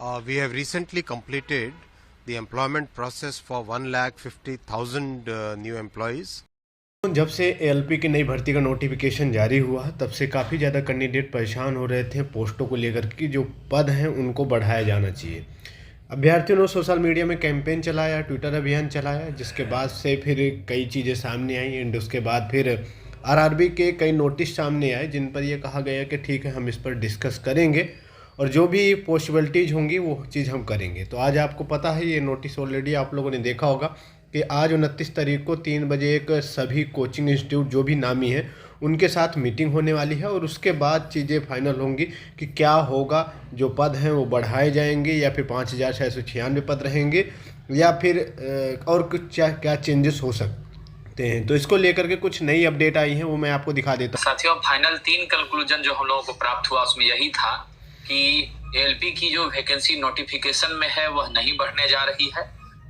We have recently completed the employment process for 1,50,000 new employees. जब से ALP की नई भर्ती का नोटिफिकेशन जारी हुआ तब से काफ़ी ज़्यादा कैंडिडेट परेशान हो रहे थे पोस्टों को लेकर कि जो पद हैं उनको बढ़ाया जाना चाहिए। अभ्यर्थियों ने सोशल मीडिया में कैंपेन चलाया, ट्विटर अभियान चलाया, जिसके बाद से फिर कई चीज़ें सामने आई एंड उसके बाद फिर आरआरबी के कई नोटिस सामने आए जिन पर यह कहा गया कि ठीक है हम इस पर डिस्कस करेंगे और जो भी पॉसिबिलिटीज़ होंगी वो चीज़ हम करेंगे। तो आज आपको पता है ये नोटिस ऑलरेडी आप लोगों ने देखा होगा कि आज 29 तारीख को 3 बजे एक सभी कोचिंग इंस्टीट्यूट जो भी नामी है उनके साथ मीटिंग होने वाली है और उसके बाद चीज़ें फाइनल होंगी कि क्या होगा, जो पद हैं वो बढ़ाए जाएंगे या फिर 5,696 पद रहेंगे या फिर और कुछ क्या चेंजेस हो सकते हैं। तो इसको लेकर के कुछ नई अपडेट आई है वो मैं आपको दिखा देता हूँ। साथियों, फाइनल 3 कंक्लूजन जो हम लोगों को प्राप्त हुआ उसमें यही था कि एएलपी की जो वैकेंसी नोटिफिकेशन में है वह नहीं बढ़ने जा रही है।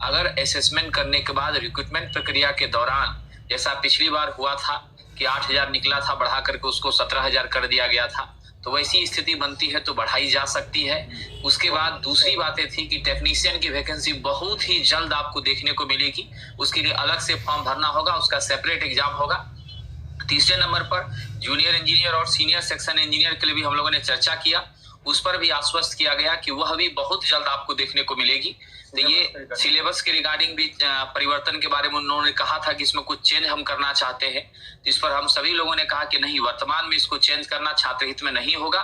अगर असेसमेंट करने के बाद रिक्रूटमेंट प्रक्रिया के दौरान जैसा पिछली बार हुआ था कि 8,000 निकला था, बढ़ा करके उसको 17,000 कर दिया गया था, तो वैसी स्थिति बनती है तो बढ़ाई जा सकती है। उसके बाद दूसरी बातें थी कि टेक्नीशियन की वैकेंसी बहुत ही जल्द आपको देखने को मिलेगी, उसके लिए अलग से फॉर्म भरना होगा, उसका सेपरेट एग्जाम होगा। तीसरे नंबर पर जूनियर इंजीनियर और सीनियर सेक्शन इंजीनियर के लिए भी हम लोगों ने चर्चा किया, उस पर भी आश्वस्त किया गया कि वह भी बहुत जल्द आपको देखने को मिलेगी। तो ये सिलेबस के रिगार्डिंग भी परिवर्तन के बारे में उन्होंने कहा था कि इसमें कुछ चेंज हम करना चाहते हैं, जिस पर हम सभी लोगों ने कहा कि नहीं, वर्तमान में इसको चेंज करना छात्र हित में नहीं होगा,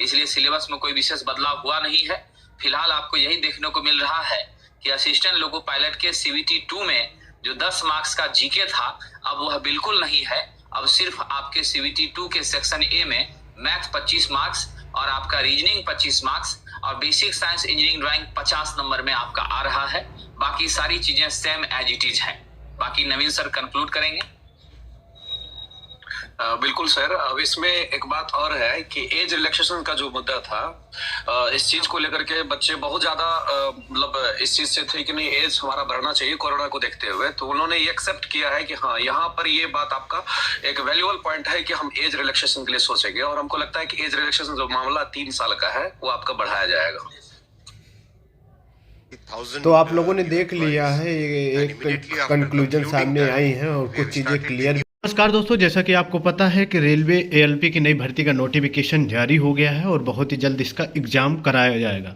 इसलिए सिलेबस में कोई विशेष बदलाव हुआ नहीं है। फिलहाल आपको यही देखने को मिल रहा है कि असिस्टेंट लोको पायलट के CVT 2 में जो 10 मार्क्स का जीके था अब वह बिल्कुल नहीं है। अब सिर्फ आपके CVT 2 के सेक्शन ए में मैथ 25 मार्क्स और आपका रीजनिंग 25 मार्क्स और basic science engineering drawing 50 number में आपका आ रहा है। बाकी सारी चीजें सेम एज इट इज हैं। बाकी नवीन सर कंक्लूड करेंगे। बिल्कुल सर, अब इसमें एक बात और है कि एज रिलैक्सेशन का जो मुद्दा था, इस चीज को लेकर के बच्चे बहुत ज्यादा मतलब इस चीज से थे कि नहीं एज हमारा बढ़ना चाहिए कोरोना को देखते हुए, तो उन्होंने ये एक्सेप्ट किया है कि हाँ यहाँ पर ये बात आपका एक वैल्यूएबल पॉइंट है कि हम एज रिलैक्सेशन के लिए सोचेंगे और हमको लगता है कि एज रिलैक्सेशन जो मामला 3 साल का है वो आपका बढ़ाया जाएगा। तो आप लोगों ने देख लिया है, ये एक कंक्लूजन सामने आई है और कुछ चीज़ें क्लियर। नमस्कार दोस्तों, जैसा कि आपको पता है कि रेलवे एएलपी की नई भर्ती का नोटिफिकेशन जारी हो गया है और बहुत ही जल्द इसका एग्ज़ाम कराया जाएगा।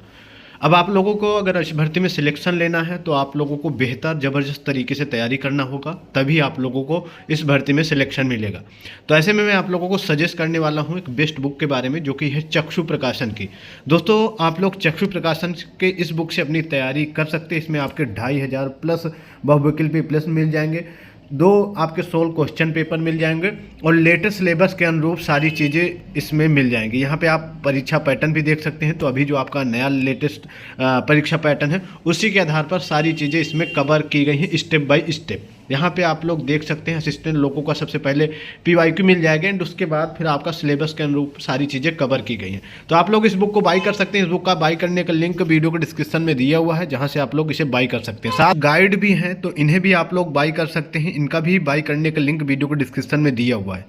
अब आप लोगों को अगर इस भर्ती में सिलेक्शन लेना है तो आप लोगों को बेहतर ज़बरदस्त तरीके से तैयारी करना होगा, तभी आप लोगों को इस भर्ती में सिलेक्शन मिलेगा। तो ऐसे में मैं आप लोगों को सजेस्ट करने वाला हूं एक बेस्ट बुक के बारे में, जो कि है चक्षु प्रकाशन की। दोस्तों, आप लोग चक्षु प्रकाशन के इस बुक से अपनी तैयारी कर सकते हैं। इसमें आपके 2,500 प्लस बहुविकल्पी प्लस मिल जाएंगे, 2 आपके 16 क्वेश्चन पेपर मिल जाएंगे और लेटेस्ट सिलेबस के अनुरूप सारी चीज़ें इसमें मिल जाएंगी। यहाँ पे आप परीक्षा पैटर्न भी देख सकते हैं। तो अभी जो आपका नया लेटेस्ट परीक्षा पैटर्न है उसी के आधार पर सारी चीज़ें इसमें कवर की गई हैं स्टेप बाय स्टेप। यहाँ पे आप लोग देख सकते हैं असिस्टेंट लोगों का सबसे पहले PYQ मिल जाएगा एंड उसके बाद फिर आपका सिलेबस के अनुरूप सारी चीज़ें कवर की गई हैं। तो आप लोग इस बुक को बाई कर सकते हैं। इस बुक का बाई करने का लिंक वीडियो के डिस्क्रिप्शन में दिया हुआ है, जहाँ से आप लोग इसे बाई कर सकते हैं। साथ गाइड भी हैं तो इन्हें भी आप लोग बाई कर सकते हैं। इनका भी बाई करने का लिंक वीडियो के डिस्क्रिप्शन में दिया हुआ है।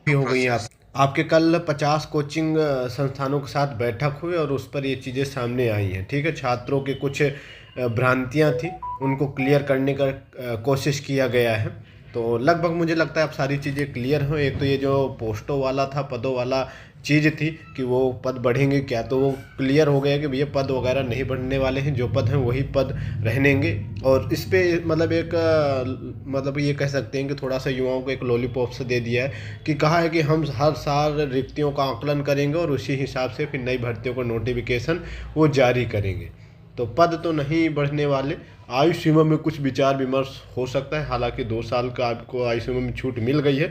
हो गई आपके कल 50 कोचिंग संस्थानों के साथ बैठक हुई और उस पर ये चीज़ें सामने आई हैं। ठीक है, छात्रों के कुछ भ्रांतियां थी, उनको क्लियर करने का कोशिश किया गया है। तो लगभग मुझे लगता है अब सारी चीज़ें क्लियर हों। एक तो ये जो पोस्टों वाला था, पदों वाला चीज़ थी कि वो पद बढ़ेंगे क्या, तो वो क्लियर हो गया कि भैया पद वगैरह नहीं बढ़ने वाले हैं, जो पद हैं वही पद रहनेंगे। और इस पर मतलब एक मतलब ये कह सकते हैं कि थोड़ा सा युवाओं को एक लॉलीपॉप से दे दिया है कि कहा है कि हम हर साल रिक्तियों का आकलन करेंगे और उसी हिसाब से फिर नई भर्तियों का नोटिफिकेशन वो जारी करेंगे। तो पद तो नहीं बढ़ने वाले। आयु सीमा में कुछ विचार विमर्श हो सकता है, हालांकि 2 साल का आपको आयु सीमा में छूट मिल गई है,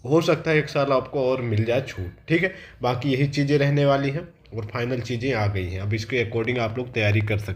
हो सकता है 1 साल आपको और मिल जाए छूट। ठीक है, बाकी यही चीज़ें रहने वाली हैं और फाइनल चीज़ें आ गई हैं। अब इसके अकॉर्डिंग आप लोग तैयारी कर सकते हैं।